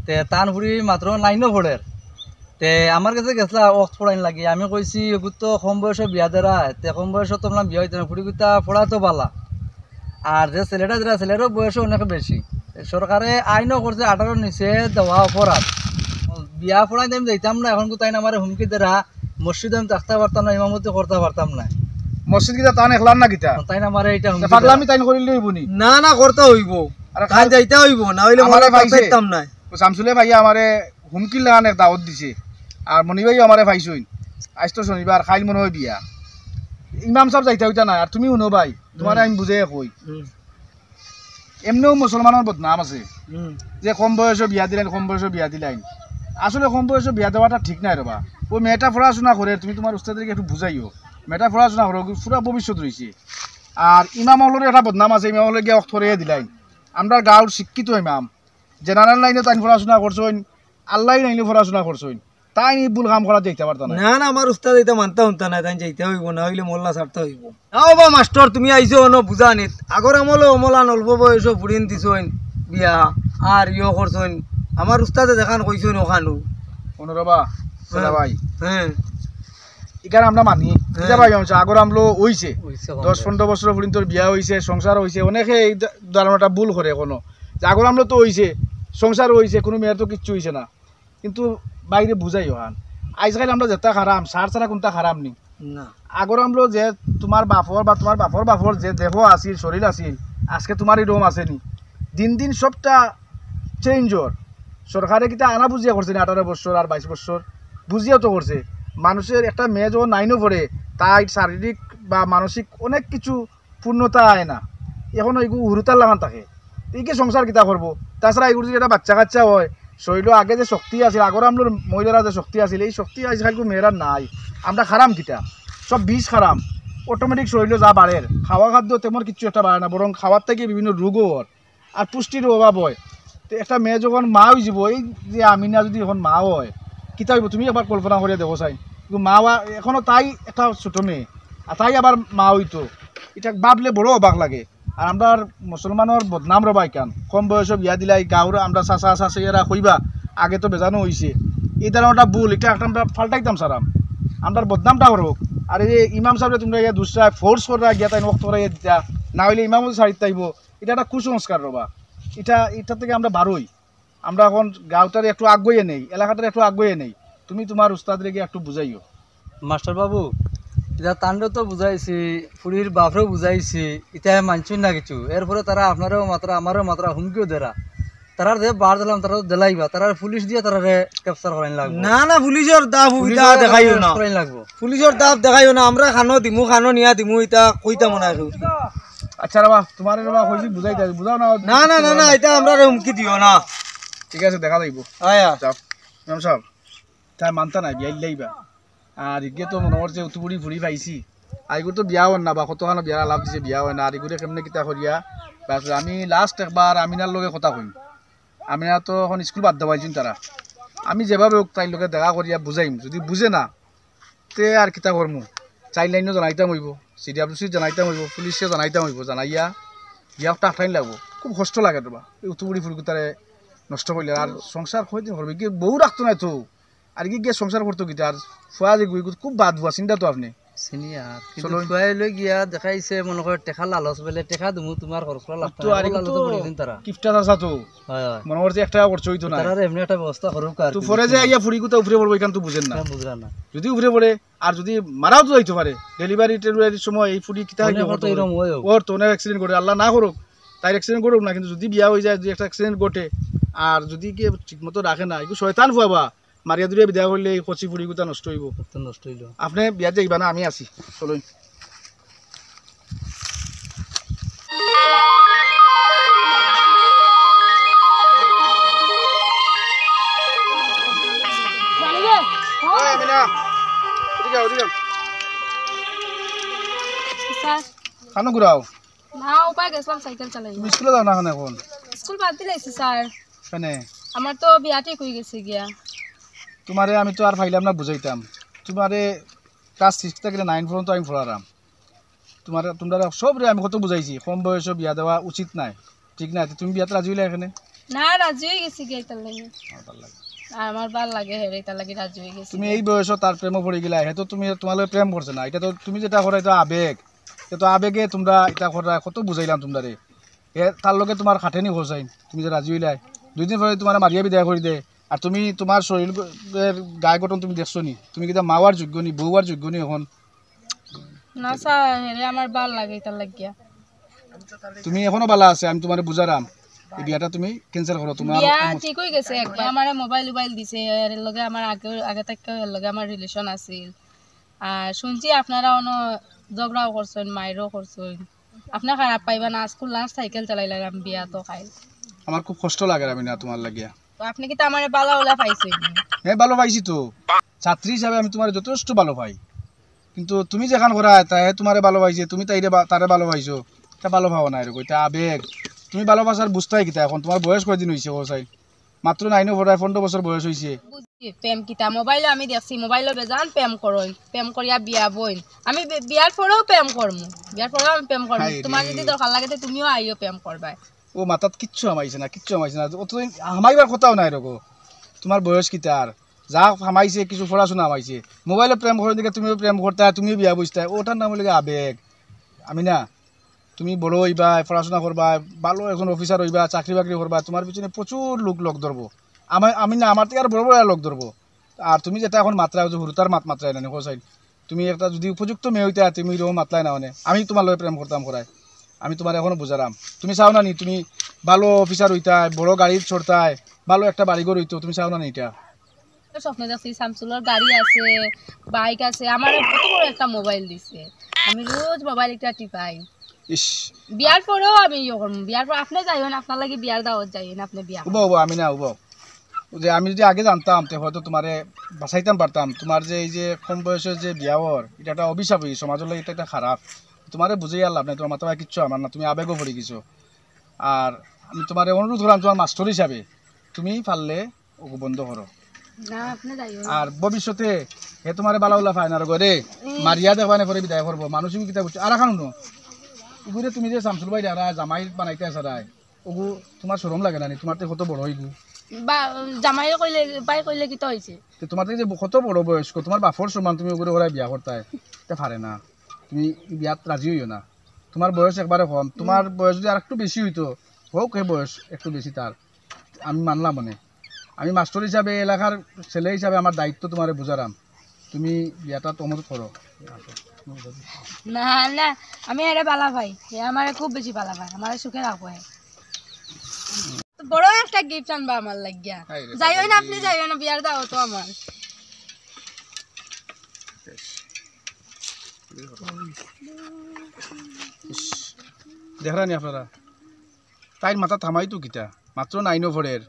Speaker 4: তে তান ফুড়ি মাত্র 9 পড়ে তে আমার কাছে গেছলা অক্ট পড়াইন লাগে। আমি কইছি এগুলো তো কম বয়সে বিয়া দেরা, তে কম বয়সে তো আমরা বিয়া হইতে না, ফুড়ি গুতা পড়া তো বালা। আর যে ছেলেটা দেরা ছেলেরও বয়স অনেক বেশি। সরকারে আইনও করছে 18 নিচে দেওয়া অপরাধ। বিয়া পড়াই আমি যাইতাম না, এখন তাই আমার হুমকি দেরা মসজিদে আমি থাকতে পারতাম না, ইমামতি করতে পারতাম না।
Speaker 5: মসজিদ কিতা তান একলান না কিতা
Speaker 4: তাই আমার এইটা হুমকি
Speaker 5: পাগলামি তাইন করিলে হইবনি।
Speaker 4: না না করতে হইব,
Speaker 5: আরে
Speaker 4: কাজ যাইতে হইব, না হইলে
Speaker 5: আমারে
Speaker 4: মরে
Speaker 5: পাইছে।
Speaker 4: পাইতাম না।
Speaker 5: ও শামসুলে ভাইয়া আমারে হুমকি লাগান এক দাওয়াত দিছে। আর মনি ভাইও আমারে পাইছইন। আজ তো শনিবার খাইল মনে হয় বিয়া। ইমাম সাহেব যাইতা হইতা না। আর তুমি শুনো ভাই, তোমারে আমি বুঝে কই এমনিও মুসলমানের বদনাম আছে যে কম বয়সে বিয়া দিলেন, কম বয়সে বিয়া দিলেন। আসলে কম বয়সে বিয়া দেওয়াটা ঠিক নাই রবা। ওই মেয়েটা পড়াশোনা করে, তুমি তোমার উস্তাদেরকে একটু বুঝাইও মেয়েটা পড়াশোনা করো, পুরা ভবিষ্যৎ রয়েছে। আর ইমাম হলের একটা বদনাম আছে, ইমাম হলে গিয়ে অক্ত করে দিলাই। আমরা গাঁর শিক্ষিত ইমাম, জেনারেল লাইনে তাই পড়াশোনা করছেন, আল্লাহ লাইনে পড়াশোনা করছেন, তাই ভুল কাম করা দেখতে পারতাম না।
Speaker 4: না না আমার উস্তাদ এটা মানতে হুনতা না, তাই যাইতে হইব, না হইলে মোল্লা ছাড়তে হইব। নাও বা মাস্টার তুমি আইছো অন বুঝা নিত আগর আমলে অমলান অল্প বয়স ফুড়িন দিছইন বিয়া আর ইয় করছইন। আমার উস্তাদে দেখান কইছইন ওখানু
Speaker 5: অনুরবা ভাই
Speaker 4: হ্যাঁ
Speaker 5: এখানে আমরা মানি ভাই আগর আমলো হইছে 10-15 বছর পর্যন্ত বিয়া হইছে, সংসার হইছে। অনেকে এই ধারণাটা ভুল করে কোনো যে আগর আমলো তো হইছে, সংসার হইছে, কোনো মেয়ের তো কিচ্ছু হইছে না। কিন্তু বাইরে বুঝাই ওখান আজকাল আমরা যেটা খারাপ সার ছাড়া কোনটা খারাপ নি
Speaker 4: না।
Speaker 5: আগর আমলো যে তোমার বাপর বা তোমার বাপর বাপর যে দেহ আছিল, শরীর আছিল, আজকে তোমার এই রোম আছে নি। দিন দিন সবটা চেঞ্জর। সরকারে কিতা আনা বুঝিয়া করছে না, 18 বছর আর 22 বছর বুঝিয়াও তো করছে। মানুষের একটা মেয়ে যখন 9 পড়ে তাই শারীরিক বা মানসিক অনেক কিছু পূর্ণতা আয় না, এখন এগুলো হুরুতার লাগান থাকে। এইকে সংসার কিতা করবো? তাছাড়া এগুলো যদি একটা বাচ্চা কাচ্চা হয়, শরীর আগে যে শক্তি আছিল, আগর আমলোর মহিলারা যে শক্তি আছিল, এই শক্তি আজকাল মেয়েরা নাই। আমরা খারাম কিতা সব বিষ খারাম, অটোমেটিক শরীরে যা বাড়ে, খাওয়া খাদ্য তেমন কিছু একটা বাড়ে না, বরং খাওয়ার থেকে বিভিন্ন রোগও হয় আর পুষ্টির অভাব হয়। তো একটা মেয়ে যখন মা হয়ে যাব, এই যে আমিনা যদি এখন মা হয় কিতা হইব তুমি একবার কল্পনা করে দেখো চাই। কিন্তু মা এখনও তাই একটা ছোটো মেয়ে, আর তাই আবার মা হইতো, এটা ভাবলে বড় অবাক লাগে। আর আমরা মুসলমানের বদনাম রবাই কান কম বয়সে বিয়া দিলাই গাঁর আমরা চাচা চাচিয়ারা কইবা আগে তো বেজানো হয়েছে, এই ধারণাটা ভুল। এটা একটা আমরা ফাল্টাইতাম সারাম, আমরা বদনামটা হোক। আর এই ইমাম সাহেব তোমরা ইয়া দুসরা ফোর্স করা গিয়া তাই নষ্ট করাইয়া দিতা, না হইলে ইমাম সারিত তাইব, এটা একটা কুসংস্কার রবা। এটা থেকে আমরা বারোই। আমরা এখন গাঁওটার একটু আগুয়ে নেই, এলাকাটার একটু আগুয়ে নেই। তুমি তোমার উস্তাদরে গিয়ে একটু বুঝাইও।
Speaker 4: মাস্টার বাবু এটা তান্ডে তো বুঝাইছি, ফুড়ির বাপরেও বুঝাইছি, এটা মানছুন না কিছু। এরপরে তারা আপনারও মাত্রা আমারও মাত্রা হুমকিও দেরা। তারা যে বার দিলাম তারা দেলাইবা, তারা পুলিশ দিয়ে তারা ক্যাপচার করাইন লাগবে। না না পুলিশের দাব দেখাইও না, লাগবো পুলিশের দাব দেখাইও না। আমরা খানো দিমু, খানো নিয়া দিমু, এটা কইতা মনে আছে।
Speaker 5: আচ্ছা রাবা তোমার রাবা কইছি বুঝাইতে বুঝাও না।
Speaker 4: না না না না এটা আমরা হুমকি দিও না।
Speaker 5: ঠিক আছে দেখা যাইব।
Speaker 4: আয়া
Speaker 5: যাও ইমাম সাহেব তাই মানতা নাই বিয়া লাইবা। আর ইগে তো মনে করছে উতুপুরি ফুড়ি পাইছি, আইগুর তো বিয়া হন না বা কতখানো বিয়া লাভ দিছে বিয়া হয় না। আর এগুলো কেমনে কিতা করিয়া বাস আমি লাস্ট একবার আমিনার লগে কথা কইম। আমিনা তো এখন স্কুল বাদ দেওয়াইছেন তারা, আমি যেভাবে হোক তাইর লগে দেখা করিয়া বুঝাইম। যদি বুঝে না তে আর কিতা করমু, চাইল্ড লাইনও জানাইতাম হইব, CWC জানাইতাম হইব, পুলিশে জানাইতাম হইব। জানাইয়া বিয়া টাইম লাগবো, খুব কষ্ট লাগে তোমা এই উতুপুরি ফুড়ি তারে নষ্ট করলে। আর সংসার কয়দিন করবে গিয়ে বউ রাখতো না তো, আর কি গিয়ে সংসার করতো কিতা। আর ফুয়া যে গুই খুব বাদ ভুয়া চিন্তা তো আপনি
Speaker 4: সিনিয়র কিন্তু
Speaker 5: চলো।
Speaker 4: খুয়াই লৈ গিয়া দেখাইছে মনে করে টেকা লালচ বলে টেকা দিমু তোমার খরচ করা লাগতো
Speaker 5: তো আর
Speaker 4: লালচ
Speaker 5: তো
Speaker 4: করে দিন তারা
Speaker 5: কিফটা আছে তো
Speaker 4: হয় হয়
Speaker 5: মনে করছে 1 টাকা খরচ হইতো না
Speaker 4: তারা এমনি একটা ব্যবস্থা করুক আর
Speaker 5: তো পরে যে আইয়া ফুড়ি গুতা উপরে পড়বো এখান তো বুঝেন না
Speaker 4: বুঝলাম না
Speaker 5: যদি উপরে পড়ে আর যদি মারাও তো যাইতে পারে ডেলিভারির সময় এই ফুড়ি কিতা
Speaker 4: মনে করতো এরকম হয়
Speaker 5: ওর তো অনেক অ্যাক্সিডেন্ট করে আল্লাহ না করুক তাই অ্যাক্সিডেন্ট করুক না কিন্তু যদি বিয়া হয়ে যায় যদি একটা অ্যাক্সিডেন্ট ঘটে আর যদি কে ঠিকমতো রাখে না এগুলো শয়তান ফুয়াবা মারিয়া দুরিয়া বিদায় করলে এই কচি ফুড়ি গুতা নষ্ট হইব
Speaker 4: তো নষ্ট হইলো
Speaker 5: আপনি বিয়া যাইবা না আমি আছি চলুন
Speaker 3: স্যার
Speaker 5: খানো ঘুরাও
Speaker 3: না উপায় গেছিলাম সাইকেল চালাই
Speaker 5: তুমি স্কুলে যাও না এখন এখন
Speaker 3: স্কুল বাদ দিলাইছি স্যার
Speaker 5: কেন
Speaker 3: আমার তো বিয়া ঠিক হয়ে গেছে গিয়া
Speaker 5: তোমারে আমি তো আর ফাইলাম না বুঝাইতাম তোমারে ক্লাস 6 থেকে 9 পর্যন্ত আমি পড়ালাম তোমরা সবরে আমি কত বুঝাইছি কম বয়সে বিয়া দেওয়া উচিত নাই ঠিক না তুমি বিয়াতে রাজি হইলে এখানে
Speaker 3: না রাজি হয়ে গেছি গিয়া তার লাগে আর আমার ভাল লাগে হেরে তার লাগে রাজি হয়ে গেছি
Speaker 5: তুমি এই বয়সে তার প্রেমে পড়ে গেলা তো তুমি তোমালে প্রেম করছে না এটা তো তুমি যেটা করা এটা আবেগ তো আবেগে তোমরা এটা করা কত বুঝাইলাম তোমরারে তার লগে তোমার খাটেনি খোঁজাই তুমি যে রাজি হইলাই 2 দিন পরে তোমার মারিয়া বিদায় করে দে আর তুমি তোমার শরীরের গায়ে গঠন তুমি দেখছো নি তুমি কিটা মাওয়ার যোগ্য নি বউয়ার যোগ্য নি এখন
Speaker 3: না স্যার হেরে আমার ভাল লাগে তার লাগিয়া
Speaker 5: তুমি এখনো ভালো আছে আমি তোমারে বুঝারাম এই বিয়াটা তুমি ক্যান্সেল করো তোমার
Speaker 3: বিয়া ঠিক হয়ে গেছে একবার আমার মোবাইল দিছে এর লগে আমার আগে থেকে এর লগে আমার রিলেশন আছিল আর শুনছি আপনারা অনো ঝগড়াও করছেন মাইরও করছেন আপনার খারাপ পাইবা না স্কুল লাঞ্চ সাইকেল চালাইলাম বিয়া তো খাই
Speaker 5: আমার খুব কষ্ট লাগে আমি না তোমার লাগিয়া
Speaker 3: তো আপনি কি তো আমার বালা ওলা পাইছেন
Speaker 5: হ্যাঁ ভালো পাইছি তো ছাত্রী হিসাবে আমি তোমার যথেষ্ট ভালো পাই কিন্তু তুমি যেখান করা তাই তোমারে ভালো পাইছে তুমি তারে ভালো পাইছো এটা ভালো পাও না এরকম এটা আবেগ তুমি ভালোবাসার বুঝতেই কিতা এখন তোমার বয়স কয়দিন হয়েছে ও চাই মাত্র 9 পড়ায় 15 বছর বয়স হয়েছে
Speaker 3: বুঝছি প্রেম কিতা মোবাইলে আমি দেখছি মোবাইলে বেজান প্রেম করই প্রেম করিয়া বিয়া বইন আমি বিয়ার পরেও প্রেম করমু বিয়ার পরেও আমি প্রেম করমু
Speaker 5: হায় রে।
Speaker 3: তোমার যদি দরকার লাগে তো তুমিও আইও প্রেম করবা
Speaker 5: ও মাথাত কিচ্ছু আমাইছে না অত হামাইবার কথাও নাই এরকম তোমার বয়স কিতার যা হামাইছে কিছু পড়াশোনা হামাইছে মোবাইলে প্রেম করার দিকে তুমিও প্রেম করতা তুমিও বিয়া বুঝতা ওটার নাম হলে আবেগ আমি না তুমি বড় হইবা পড়াশোনা করবা ভালো এখন অফিসার হইবা চাকরি বাকরি করবা তোমার পিছনে প্রচুর লোক ধরবো আমি না আমার থেকে আর বড় লোক ধরবো আর তুমি যেটা এখন মাত্রা হুরুতার মাত্রায় না হোসাইড তুমি একটা যদি উপযুক্ত মেয়ে হইতা তুমি এরকম মাত্রায় না মানে আমি তোমার লগে প্রেম করতাম করাই আমি তোমার এখনো বুঝারাম তুমি চাও না নি তুমি ভালো অফিসার হইতাই বড় গাড়ি চড়তাই ভালো একটা বাড়িঘর হইতো তুমি চাও না নি এটা
Speaker 3: স্বপ্ন দেখছি শামসুলের গাড়ি আছে বাইক আছে আমার কত বড় একটা মোবাইল দিছে আমি রোজ মোবাইল একটা টিপাই
Speaker 5: ইস
Speaker 3: বিয়ার পরেও আমি ইয়ে করবো বিয়ার পর আপনি যাইবেন আপনার লাগে বিয়ার দাওয়াত যাইবেন আপনি বিয়া
Speaker 5: উবো আমি না উবো যে আমি যদি আগে জানতাম তো হয়তো তোমারে বাঁচাইতাম পারতাম তোমার যে এই যে কম বয়সের যে বিয়াওয়ার এটা একটা অভিশাপ হই সমাজের লাগে এটা একটা খারাপ তোমারে বুঝেই আর লাভ নাই তোমার মাথায় কিচ্ছু আমার না তুমি আবেগও পড়ে গেছো আর আমি তোমার অনুরোধ করলাম তোমার মাস্টার হিসাবে তুমি পারলে ওকে বন্ধ করো
Speaker 3: না আপনি যাইবেন
Speaker 5: আর ভবিষ্যতে হে তোমারে বালাউলা ফাইন আর গরে মারিয়া দেখবানে পরে বিদায় করবো মানুষ কিতা বুঝছো আর এখন ওগুলো তুমি যে শামসুল ভাই যারা জামাই বানাইতে আসা রায় ওগু তোমার শরম লাগে না তোমার তো কত বড় হইগু
Speaker 3: বা জামাই কইলে বাই কইলে কি তো হইছে
Speaker 5: তো তোমার থেকে যে কত বড় বয়স্ক তোমার বাপর সমান তুমি ওগুলো ওরা বিয়া করতে এটা পারে না তুমি বিয়াত রাজি হইও না তোমার বয়স একবারে কম তোমার বয়স যদি আর একটু বেশি হইতো হোক হে বয়স একটু বেশি তার আমি মানলাম মানে আমি মাস্টার হিসাবে এলাকার ছেলে হিসাবে আমার দায়িত্ব তোমারে বুঝারাম তুমি বিয়াটা তোমার করো
Speaker 3: না না আমি এরে বালা ভাই এ আমারে খুব বেশি বালা ভাই আমারে সুখে রাখবো বড় একটা গিফট আনবা আমার লাগিয়া যাইও না আপনি যাইও না বিয়ার দাও তো আমার
Speaker 5: দেখরানি আপনারা তাইর মাথা থামাই তো কিতা মাত্র 9 ভরের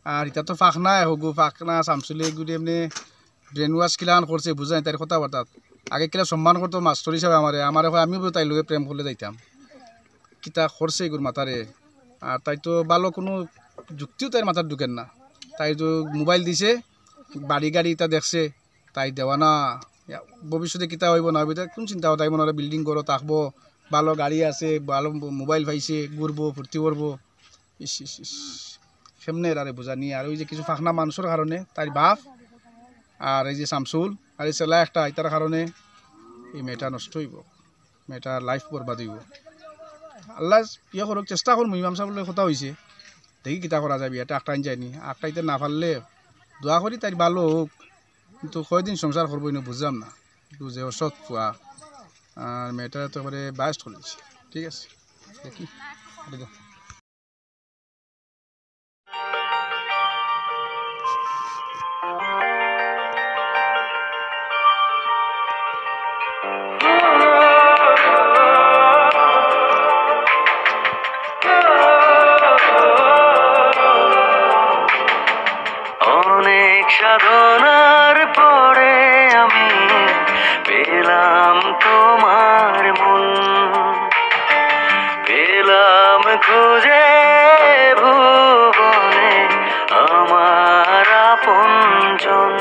Speaker 5: আর এটা তো ফাঁকনা হগু ফাঁকনা শামসুলে এগুলি এমনি ব্রেন ওয়াশ কিলান করছে বুঝাই তাই কথাবার্তা আগে কিলা সম্মান করতো মাস্টার হিসাবে আমার আমিও তাই লোকে প্রেম করলে যাইতাম কিতা করছে এগুর মাথারে আর তাই তো ভালো কোনো যুক্তিও তাই মাথার ঢুকেন না তাই তো মোবাইল দিছে বাড়ি গাড়ি এটা দেখছে তাই দেওয়া না ভবিষ্যতে কিতা হইব না হইব কোন চিন্তা তাই মনে হয় বিল্ডিং করো থাকবো ভালো গাড়ি আছে ভালো মোবাইল পাইছে ঘুরবো ফুর্তি করবো ইস ইস ইস সেমনে আরে বোঝা নিয়ে আর ওই যে কিছু ফাঁকনা মানুষের কারণে তাই বাপ আর এই যে শামসুল আর এই ছেলে একটা এটার কারণে এই মেয়েটা নষ্ট হইব, মেয়েটার লাইফ বরবাদ হইব। আল্লাহ ইয়ে করুক, চেষ্টা করুন। ইমাম সাহেবের কথা হয়েছে, দেখি কিতা করা যায়, বিয়াটা আটটাইন যায়নি, আটটাইতে না পারলে দোয়া করি তাই ভালো হোক। কিন্তু কয়দিন সংসার করবো না বুঝলাম না, কিন্তু যে অসৎ ফুয়া আর মেয়েটা তো এবারে বায়াস্ট করেছে। ঠিক আছে, দেখি
Speaker 6: অনেক সাধনার পরে আমি পেলাম তোমার মন, পেলাম খুঁজে ভুবনে আমার আপনজন।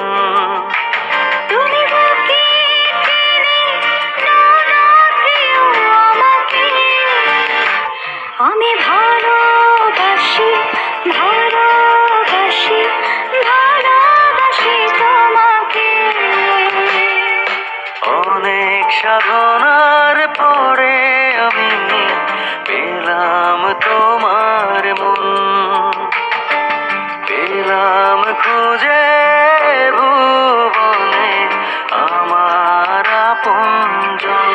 Speaker 6: তুমি বাকি আমাকে, আমি ভালোবাসি ভালোবাসি ভালোবাসি তোমাকে। অনেক সাধনার পরে আমি পেলাম তোমার মন, পেলাম খুঁজে ভুবনে আমার আপনজন।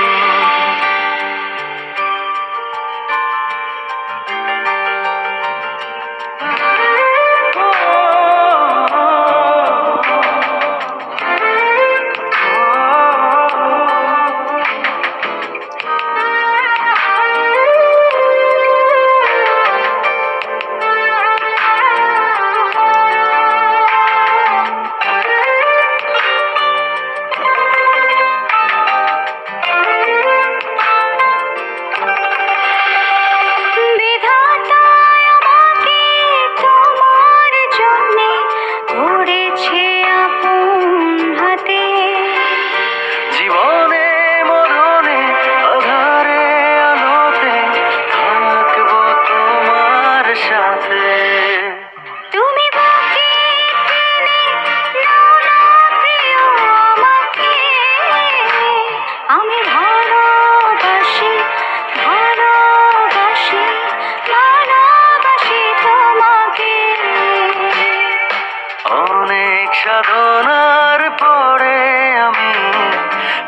Speaker 6: সাধনার পরে আমি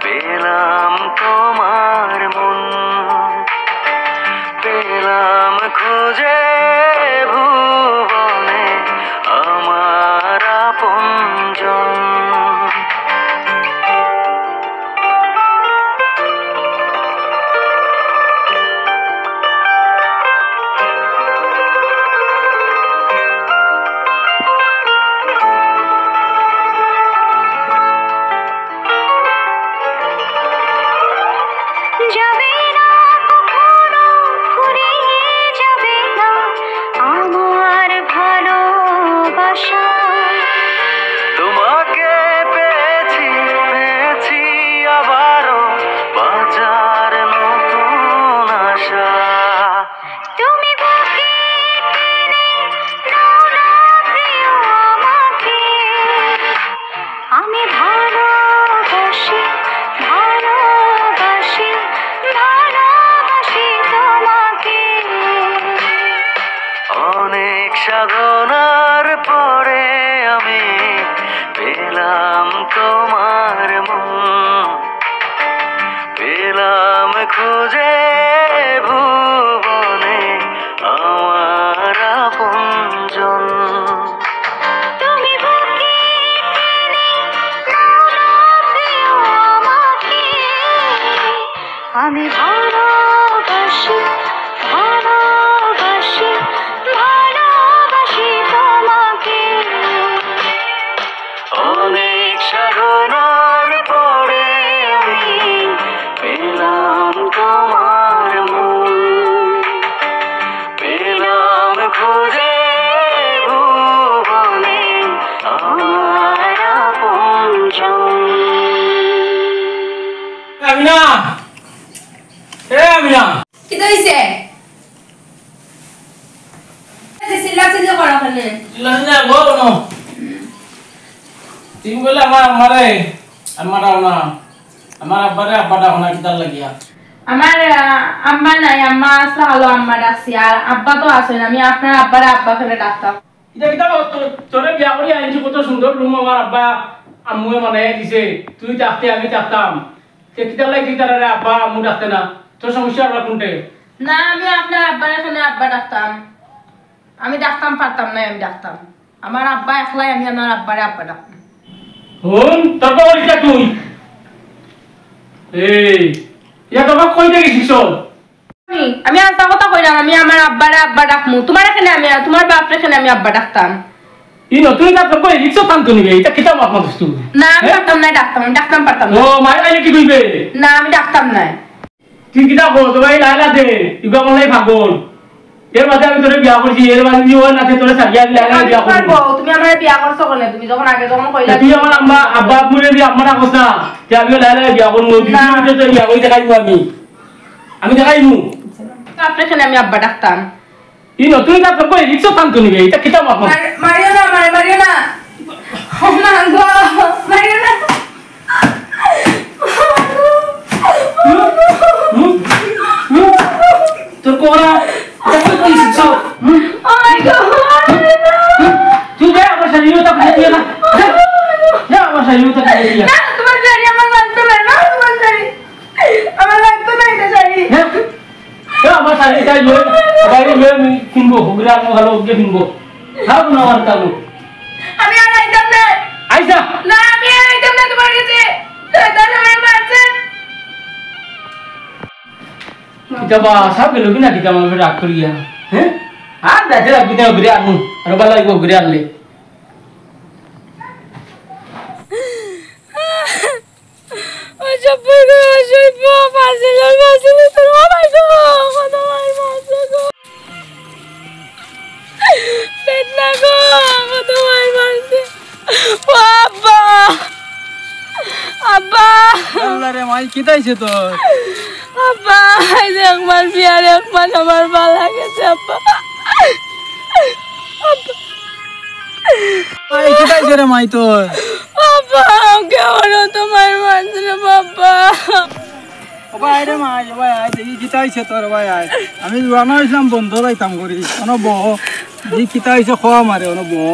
Speaker 6: পেলাম তোমার মন, পেলাম খুঁজে ভুবনে আমার আপনজন। যাবে না কখনো ফুরিয়ে যাবে না আমার ভালোবাসা, তোমাকে পেয়েছি পেয়েছি আবারও বাঁচার নতুন আশা। তুমি বুকে টেনে নাও না প্রিয় আমাকে, আমি ভালোবাসি ভালোবাসি ভালোবাসি তোমাকে। অনেক সাধনার পরে আমি পেলাম তোমার মন, পেলাম খুঁজে ভুবনে আমার আপনজন। তুমি বুকে টেনে নাও না প্রিয় আমাকে, আমি ভালোবাসি ভালোবাসি ভালোবাসি তোমাকে। অনেক সাধনার পরে আমি পেলাম তোমার মন, পেলাম খুঁজে ভুবনে আমার আপনজন।
Speaker 1: আমিনা, এ আমিনা,
Speaker 3: কি হইছে? চিল্লা চিল্লি করা ওখানে
Speaker 1: লাসনা গো নো তুমি বলে আমারে আমারা না আমার আব্বারে আব্বাটা হনা কিতার লাগিয়া
Speaker 3: আমার আম্মা নাই, আম্মা আসলে ভালো আম্মা ডাকছি, আর আব্বা তো আসেন, আমি আপনার আব্বারে আব্বা ফেলে ডাকতাম।
Speaker 1: এটা কিতা তোরে বিয়া করি আনছি কত সুন্দর রুম আমার আব্বা আম্মুয়ে মানে দিছে, তুই ডাকতে আমি ডাকতাম, তে কিতার লাগি তারে আব্বা আম্মু ডাকতে না, তোর সমস্যা আর কোনটে?
Speaker 3: না, আমি আপনার আব্বার এখানে আব্বা ডাকতাম, আমি ডাকতাম পারতাম না, আমি ডাকতাম আমার আব্বা একলাই, আমি আমার আব্বারে আব্বা ডাকতাম।
Speaker 1: হুন তোর কইটা তুই এই ইয়া তো কই থেকে শিখছস?
Speaker 3: আমি আস্তা কথা কইলাম, আমি আমার আব্বারে আব্বা ডাকমু, তোমার এখানে আমি তোমার বাপরে এখানে আমি আব্বা ডাকতাম।
Speaker 1: ই নতুন না তো কই শিখছ তান্ত নিবে, এটা কিতা মাত মাতছ তুই?
Speaker 3: না, আমি ডাকতাম না, ডাকতাম, আমি ডাকতাম পারতাম
Speaker 1: ও
Speaker 3: না।
Speaker 1: মাই আইলে কি কইবে?
Speaker 3: না, আমি ডাকতাম না।
Speaker 1: তুই কিতা কো তো ভাই লাইলা দে ইবা মলাই ভাগল, এর মাঝে আমি তোরে বিয়া করছি, এর মাঝে নিও না তে তোরে সারিয়া লাইলা বিয়া করব।
Speaker 3: তুমি আমার বিয়া করছো কোনে? তুমি যখন আগে যখন কইলা
Speaker 1: তুই আমার আম্মা আব্বা মুরে দি আম্মারা কথা যে আমি লাইলা বিয়া করব, দিদি তো বিয়া কই দেখাইবো আমি দেখাইবো
Speaker 3: আপনার এখানে আমি আব্বা ডাকতাম।
Speaker 1: ই নতুন না তো কই শিখছ তান্ত নিবে, এটা কিতা মাত মাতছ?
Speaker 3: মারিও না, মারিও না, ও মা গো, মারিও না।
Speaker 1: তোর কোরা দেখো কই শিখছ?
Speaker 3: ও মাই গড,
Speaker 1: তুই যা আমার শরীরে তো খাই দিয়া না, যা আমার শরীরে তো খাই দিয়া
Speaker 3: না, তোমার শাড়ি আমার লাগতো না, না তোমার শাড়ি আমার লাগতো না, এটা শাড়ি।
Speaker 1: যা আমার শরীরে তাই লই বাইরে লই আমি কিনবো, হুগরা আমি ভালো ওকে কিনবো, খাও না আমার কালো
Speaker 3: আমি আর আইতাম না,
Speaker 1: আইসা
Speaker 3: না আমি আর আইতাম না তোমার কাছে, দাদা আমার মারছেন।
Speaker 1: kita bahasa kalau gini kita mau beraktur ya, ada aja kita beri anu, ada balai gua beri anu.
Speaker 3: Asyik masih terima kasih kata masuk. Benar kata masuk. Abba, Abba.
Speaker 2: আল্লাহ রে মাই কিতাইছে তোর?
Speaker 3: Abba, ini Akmal biar Akmal আমার ভালো লাগেছে Abba. Abba.
Speaker 2: মাই কিতাইছে রে মাই তোর?
Speaker 3: Abba, কেমন তোমার মানছে বাবা?
Speaker 2: ওবা আয় রে মাই, ওবা আয় দেখি কিতাইছে তোর, ওবা আয়। আমি রানা হইছিলাম বন্ধ যাইতাম করি, অন বহ দেখি কিতাইছে খাওয়া মারে, অন বহ।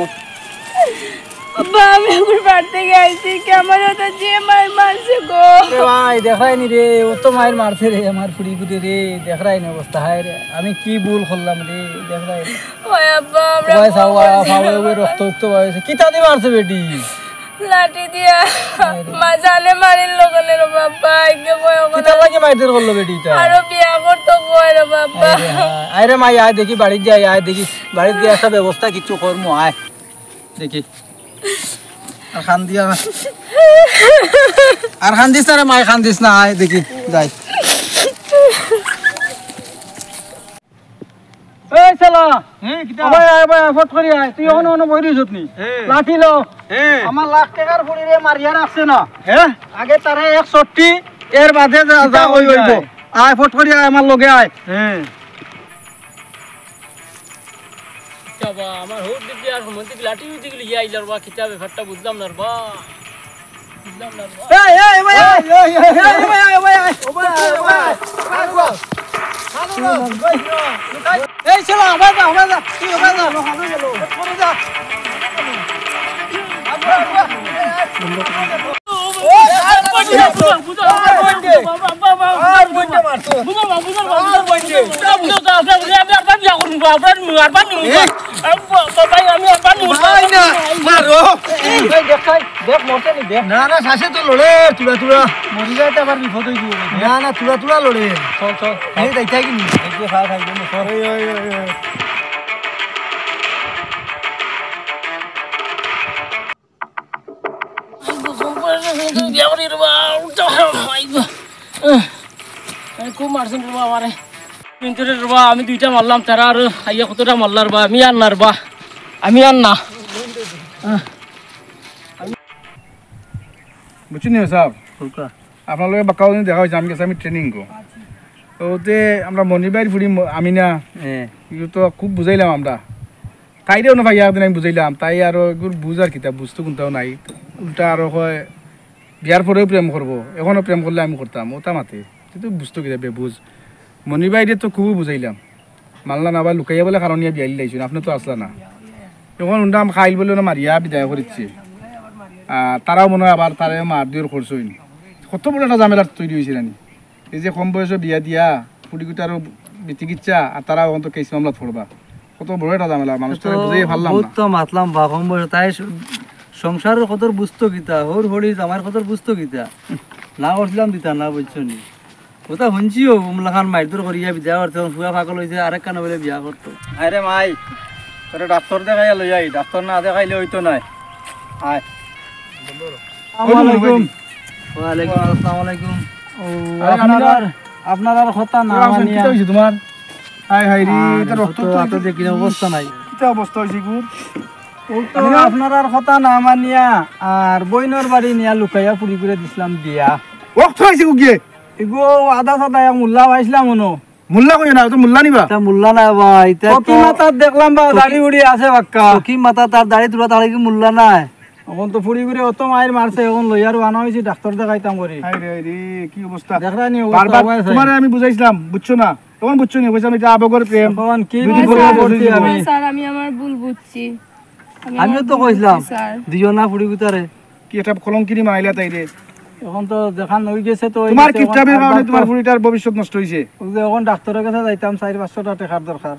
Speaker 3: Abba, আমি একবার বাড়তে গেছি, কেমন হতো যে মারছে গো।
Speaker 2: ভাই দেখাই নি রে, ও তো মায়ের মারছে রে, আমার ফুড়ি ফুটে রে, দেখাই নি অবস্থা হায় রে, আমি কি ভুল করলাম রে, দেখাই নি।
Speaker 3: ওই আব্বা, আমরা
Speaker 2: ভাই সাওয়া ফাওয়া রক্ত রক্ত হয়েছে, কিতা দিয়ে মারছে বেটি?
Speaker 3: লাঠি দিয়া মাজালে মারিল লগনে রে বাবা, আইকে কয়
Speaker 2: কিতা লাগে মাইদের করলো বেটিটা?
Speaker 3: আরো বিয়া করতে কয় রে বাবা।
Speaker 2: আয় রে মাই, আয় দেখি বাড়িতে যাই, আয় দেখি বাড়িতে গিয়ে একটা ব্যবস্থা কিছু করবো, আয় দেখি। আর খান দিয়া না, আর খান দিস না রে মাই, খান দিস না, আয় দেখি যাই। এই শালা ভাই আয় ভাই, ফট করি আয়, তুই ওখানে ওখানে বই দিস নি, লাঠি লো। আমার লাখ টাকার ফুড়ি রে মারিয়া রাখছে না, হ্যাঁ আগে তারা 160 এর বাদে যা হইব। আয় ফট করি আয়, আমার লগে আয়।
Speaker 1: Coba, আমার হোক দিকে আর মন্দির লাঠি উঠে গেল ইয়া ইলার বা কিতাবে ফাটটা বুঝলাম না বা বুঝলাম না বা
Speaker 2: এই এই ভাই আয়, এই ভাই আয়, ভাই আয়, ভাই আয়, এই শালা ভাই যা, ভাই যা, তুই ভাই যা, লোহানো গেল পড়ে যা। না না শাসে তো লড়ে, তুলা তুলা মরি যাইতে আবার বিপদ হয়ে যাবে। না না তুলা তুলা লড়ে, চল চল এই দেখাই কি নি এই খাওয়া খাইবে না, চল। ওই ওই ওই
Speaker 1: খুব মারছেন রে বাবারে, আমি দুইটা মারলাম, তারা আর আইয়া কতটা মারলার বা আমি আর নার বা আমি আর না।
Speaker 5: বুঝছেন সাহেব, আপনার লগে বাক্কা দেখা হয়েছে, আমি গেছি আমি ট্রেনিং গো, তো ওতে আমরা মনিবাইর ফুড়ি আমি না তো খুব বুঝাইলাম আমরা, তাইরেও না ভাই একদিন আমি বুঝাইলাম, তাই আরো এগুলো বুঝার কিতাব বুঝতে কোনটাও নাই, উল্টা আরো হয় বিয়ার পরেও প্রেম করবো, এখনও প্রেম করলে আমি করতাম, ওটা মাতে কিন্তু বুঝতো কিনা বেবুজ। মনিবাইরে তো খুবই বুঝাইলাম, মানলা না, আবার লুকাইয়া বলে কারণ বিয়া দিলাইছেন, আপনি তো আসলা না। এখন উন্ডাম খাইল বলে মারিয়া বিদায় করেছে, তারাও মনে হয় আবার তারা মার দিওর করছইন। কত বড় একটা ঝামেলা তৈরি হয়েছে রানি, এই যে কম বয়সে বিয়া দিয়া কুড়িগুটারও চিকিৎসা, আর তারা এখন তো কেস মামলা পড়বা, কত বড় একটা ঝামেলা, মানুষটা বুঝাই পারলাম
Speaker 4: বহুত
Speaker 5: না।
Speaker 4: তো মাতলাম বা কম বয়স, তাই সংসারের কতর বুঝতো কিতা, হোর হরি আমার কতর বুঝতো কিতা, না করছিলাম দিতা না বুঝছো নি। ওটা শুনছিও উমলাখান মাইদুর করিয়া বিয়া করতে, ফুয়া পাগল হয়েছে আরেক কানা বলে বিয়া করতো।
Speaker 2: আরে মাই তোরে ডাক্তার দেখাইয়া লই আই, ডাক্তার না দেখাইলে হইতো নাই। আয়
Speaker 5: ওয়ালাইকুম।
Speaker 4: ওয়ালাইকুম আসসালামু আলাইকুম।
Speaker 2: আপনার আর কথা না মানিয়া
Speaker 5: কি হইছে তোমার? হাই হাই রে, এটা রক্ত তো
Speaker 4: হাতে দেখি না অবস্থা নাই।
Speaker 5: কিটা অবস্থা হইছে গুর?
Speaker 2: আপনার আর কথা না মানিয়া আর বইনর বাড়ি নিয়া লুকাইয়া পুরি করে দিছিলাম বিয়া।
Speaker 5: রক্ত হইছে গুগে,
Speaker 2: এগো আদা সাদা এক মুল্লা পাইছিলাম মনো।
Speaker 5: মুল্লা কই না, তো মুল্লা নিবা।
Speaker 4: তা মুল্লা নাই ভাই, তা
Speaker 2: কত মাথার দেখলাম বা দাড়ি উড়ি আছে বাক্কা।
Speaker 4: কি মাথা তার দাড়ি তুলা তার কি মুল্লা নাই।
Speaker 2: এখন তো পুরি করে অত মায়ের মারছে, এখন লইয়ার আনা হয়েছে ডাক্তার দেখাইতাম করি।
Speaker 5: হাই রে হাই রে, কি অবস্থা
Speaker 2: দেখরা নি
Speaker 5: বারবার তোমারে আমি বুঝাইছিলাম, বুঝছো না, তখন বুঝছো না, বুঝছো এটা আবেগের প্রেম।
Speaker 2: এখন কি
Speaker 5: দুদিন
Speaker 2: করে
Speaker 5: পরে
Speaker 2: করছি আমি?
Speaker 3: স্যার আমি আমার ভুল বুঝছি,
Speaker 4: আমিও তো কইছিলাম
Speaker 3: স্যার।
Speaker 4: দিও না পুরি গুতারে।
Speaker 5: কি এটা কলঙ্কিনি মাইলা তাই রে,
Speaker 2: এখন তো দেখান হয়ে গেছে তো।
Speaker 5: তোমার কিপটাবের কারণে তোমার বুড়িটার ভবিষ্যৎ নষ্ট হইছে।
Speaker 2: এখন ডাক্তারের কাছে যাইতাম 400-500 টাকার দরকার।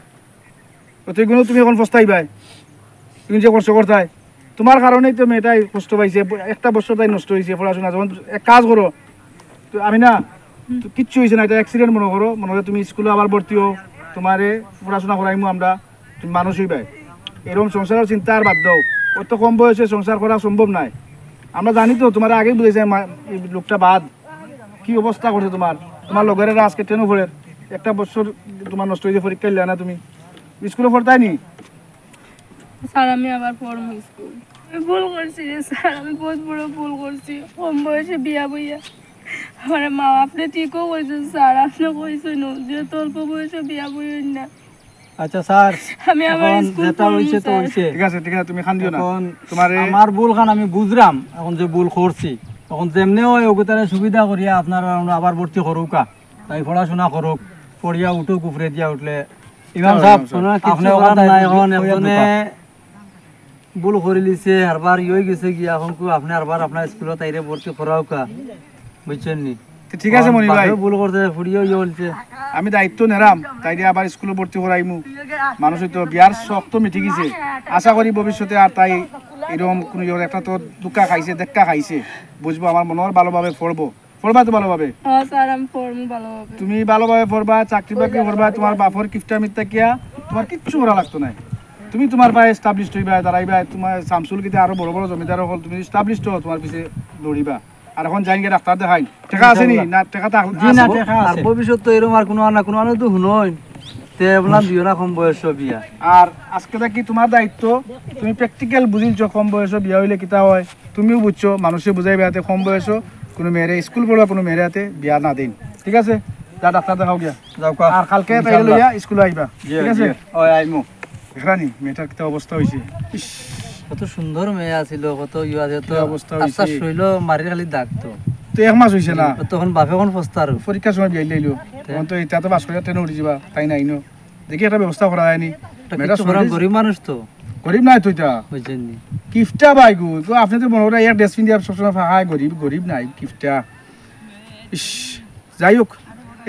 Speaker 5: অতগুলো তুমি এখন পস্তাইবাই, তুমি যে কষ্ট করতাই, তোমার কারণেই তো মেয়েটাই কষ্ট পাইছে, একটা বছর তাই নষ্ট হয়েছে পড়াশোনা। যখন এক কাজ করো তো আমি না, তো কিচ্ছু হয়েছে না, এটা অ্যাক্সিডেন্ট মনে করো, মনে হয় তুমি স্কুলে আবার ভর্তি হও, তোমারে পড়াশোনা করাইমু আমরা, তুমি মানুষ হইবাই। এরকম সংসারের চিন্তা আর বাদ দাও, অত কম বয়সে সংসার করা সম্ভব নাই। আমরা জানি তো, তোমার আগে বুঝেছে এই লোকটা বাদ কি অবস্থা করছে তোমার। তোমার লগেরা আজকে ট্রেনও পড়ে, একটা বছর তোমার নষ্ট হয়েছে, পরীক্ষা দিলে না, তুমি স্কুলে পড়তাই নি।
Speaker 3: স্যার আমি আবার পড়বো স্কুল, আমি ভুল করছি রে স্যার, আমি বহুত বড় ভুল করছি, কম বয়সে বিয়া বইয়া। আমার মা আপনি ঠিকও কইছেন স্যার, আপনি কইছেন যে অল্প বয়সে বিয়া বইয়েন না।
Speaker 2: আচ্ছা স্যার,
Speaker 3: আমি আবার
Speaker 2: এখন
Speaker 3: স্কুল
Speaker 2: যেটা হইছে তো হইছে।
Speaker 5: ঠিক আছে ঠিক আছে, তুমি খান দিও না।
Speaker 2: এখন
Speaker 5: তোমার
Speaker 2: আমার ভুল খান আমি বুঝলাম, এখন যে ভুল করছি, এখন যেমনি হয় ওগুতারে সুবিধা করিয়া আপনার আবার ভর্তি করুকা, তাই পড়াশোনা করুক, পড়িয়া উঠুক, উপরে দিয়া উঠলে। ইমাম সাহেব আপনি
Speaker 4: নাই এখন একজনে ভুল করে লিছে, আরবার ইয়ে গেছে গিয়া, এখন কো আপনি আরবার আপনার স্কুলত আইরে ভর্তি করাও কা, বুঝছেন নি?
Speaker 5: ঠিক আছে মনি ভাই,
Speaker 4: ভুল করতে ফুড়িও ইয়ে বলছে।
Speaker 5: আমি দায়িত্ব নেরাম, তাই দিয়ে আবার স্কুলে ভর্তি করাইমু। মানুষ তো বিয়ার শখ তো মিটি গেছে, আশা করি ভবিষ্যতে আর তাই এরকম কোনো একটা তো দুঃখা খাইছে, দেখা খাইছে, বুঝবো, আমার মনের ভালোভাবে পড়বো, পড়বা তো ভালোভাবে।
Speaker 3: হ্যাঁ স্যার আমি পড়বো ভালোভাবে।
Speaker 5: তুমি ভালোভাবে পড়বা, চাকরি বাকরি করবা, তোমার বাপর কিফটা মিথ্যা কিয়া তোমার কিচ্ছু করা লাগতো না। তুমি তোমার পায়ে এস্টাবলিশ হইবা, দাঁড়াইবা, তোমার শামসুল কিতে আরো বড় বড় জমিদার হল, তুমি এস্টাবলিশ হো, তোমার পিছে দৌড়িবা। আর এখন যাই গিয়ে ডাক্তার দেখাই, টাকা আছে নি না? টাকা
Speaker 4: আর ভবিষ্যৎ তো এরকম আর কোনো না কোনো তো শুনোই, তে বললাম দিও না কম বয়স বিয়া।
Speaker 5: আর আজকে কি তোমার দায়িত্ব, তুমি প্র্যাকটিক্যাল বুঝিলছো কম বয়সে বিয়া হইলে কিতা হয়, তুমিও বুঝছো, মানুষে বুঝাইবে হাতে কম বয়স কোনো মেয়েরে স্কুল পড়বা, কোনো মেয়েরে হাতে বিয়া না দিন। ঠিক আছে, যা ডাক্তার দেখাও গিয়া,
Speaker 2: যাও
Speaker 5: আর কালকে তাই লইয়া স্কুলে আইবা। ঠিক আছে,
Speaker 2: ওই আইমু।
Speaker 5: দেখরানি মেয়েটার কিতা অবস্থা হয়েছে।
Speaker 4: কত সুন্দর মেয়ে আছিল, কত ইয়ে আছে, তো
Speaker 5: অবস্থা
Speaker 4: আস্তা
Speaker 5: হইছে।
Speaker 4: শৈল মারি খালি দাগ তো
Speaker 5: তো 1 মাস হয়েছে না,
Speaker 4: তখন বাপে কোন ফস্তার
Speaker 5: পরীক্ষার সময় বিয়াই লাইলো, তখন তো এটা তো বাস করে ট্রেনে উঠে যাবা, তাই নাই নো, দেখি একটা ব্যবস্থা করা যায়নি। মেয়েটা
Speaker 4: গরিব মানুষ তো,
Speaker 5: গরিব নাই তো, এটা
Speaker 4: বুঝছেন নি?
Speaker 5: কিফটা ভাই গো, তো আপনি তো মনে করেন এক ড্রেস পিন্দি সবসময় ফাঁকা, গরিব গরিব নাই কিফটা। ইস, যাই হোক,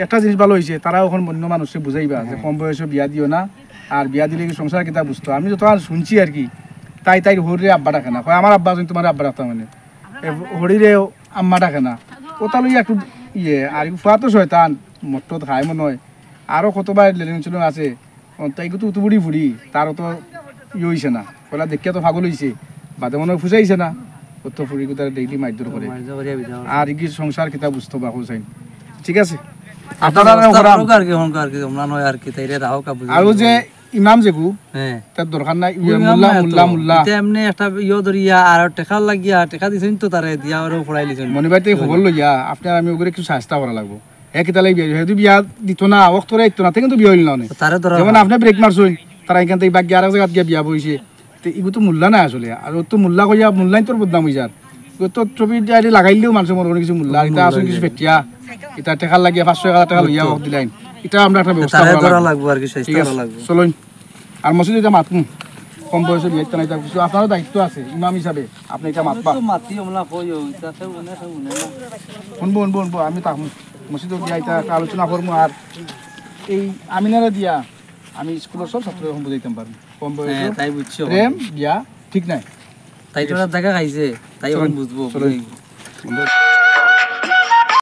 Speaker 5: একটা জিনিস ভালো হয়েছে, তারা এখন অন্য মানুষকে বুঝাইবা যে কম বয়সে বিয়া দিও না, আর বিয়া দিলে কি সংসার কিতা বুঝতো। আমি যত আর শুনছি আর কি, তাই হরিরে আব্বা ডাকে না, আমার আব্বা তোমার আব্বা ডাকতাম, মানে হরিরে আম্মা ডাকে না, ওটা লইয়া একটু ইয়ে। আর ফুয়া তো শয়তান, মট্ট খায় মনে হয়, আরও কতবার লেলিং চুলং আছে, তাই তো উতুবুড়ি ফুড়ি, তারও তো ইয়ে হয়েছে না, ওলা দেখিয়া তো পাগল হয়েছে, বাদে মনে হয় ফুসাইছে না, ও তো ফুড়ি কোথায় ডেইলি মারধর করে, আর কি সংসার কিতা বুঝতো বা হোসাইন। ঠিক আছে, আপনারা আর যে ইমাম যেগু তার দরকার নাই, মুল্লা মুল্লা মুল্লা
Speaker 4: এমনি একটা ইয়ে ধরিয়া আর টেকা লাগিয়া টেকা দিছেন তো তারে দিয়া আরো পড়াই লিছেন।
Speaker 5: মনে বাইতে খবর লইয়া আপনার আমি ওগুলো কিছু চেষ্টা করা লাগবো। কিতালাই বিয়া হয়তো বিয়া দিত না, অক্তরে দিত না, কিন্তু বিয়া হইল না, যেমন আপনি ব্রেক মারছই, তারা এখান থেকে বাকি আর এক জায়গাত গিয়া বিয়া বইছে, তো এগুলো তো মূল্যা নাই আসলে। আর তো মূল্যা কইয়া মূল্যাই তোর বদনাম হয়ে যার, তো ট্রফি দিয়ে লাগাইলেও মানুষের মনে কোনো কিছু মূল্য আর এটা আসলে কিছু ফেটিয়া এটা টেকা লাগিয়া 500 টাকা লইয়া হোক দিলাইন এটা আমরা একটা ব্যবস্থা
Speaker 4: তারে
Speaker 5: করা
Speaker 4: ধরা
Speaker 5: লাগবে
Speaker 4: লাগবো আর কি
Speaker 5: ঠিক
Speaker 4: চেষ্টা
Speaker 5: আছে
Speaker 4: করা লাগবে
Speaker 5: চলুন আর মসজিদ এটা মাতুম কম বয়সে বিয়ে নাই তার কিছু আপনারও দায়িত্ব আছে ইমাম হিসাবে আপনি এটা মাতবা
Speaker 4: তো মাতি ওমলা কইও তাতে উনে উনে না
Speaker 5: শুনবো আমি তাক মসজিদ দিয়া এটা একটা আলোচনা করবো আর এই আমিনারে দিয়া আমি স্কুলের সব ছাত্র এখন বুঝাইতাম পারবো কম বয়সে
Speaker 4: হ্যাঁ তাই বুঝছো
Speaker 5: প্রেম বিয়া ঠিক নাই
Speaker 4: তাই তো দেখা খাইছে তাই এখন বুঝবো
Speaker 5: চলো।